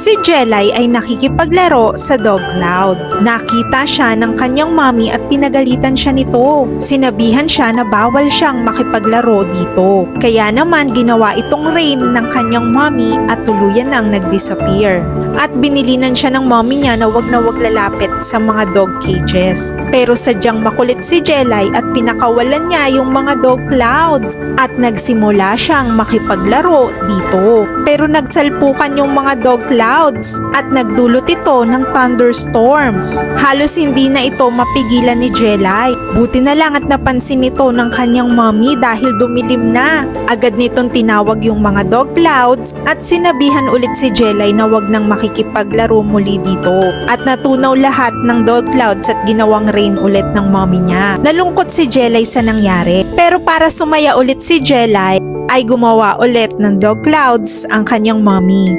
Si Jelay ay nakikipaglaro sa Dog Cloud. Nakita siya ng kanyang mommy at pinagalitan siya nito. Sinabihan siya na bawal siyang makipaglaro dito. Kaya naman ginawa itong Rain ng kanyang mommy at tuluyan nang nag-disappear. At binilinan siya ng mommy niya na wag lalapit sa mga dog cages. Pero sadyang makulit si Jelay at pinakawalan niya yung mga Dog Clouds at nagsimula siyang makipaglaro dito. Pero nagsalpukan yung mga Dog Clouds at nagdulot ito ng thunderstorms. Halos hindi na ito mapigilan ni Jelay. Buti na lang at napansin ito ng kanyang mommy dahil dumilim na. Agad nitong tinawag yung mga Dog Clouds at sinabihan ulit si Jelay na wag nang makikipaglaro muli dito. At natunaw lahat ng Dog Clouds at ginawang Rain ulit ng mommy niya. Nalungkot si Jelay sa nangyari. Pero para sumaya ulit si Jelay, ay gumawa ulit ng Dog Clouds ang kanyang mommy.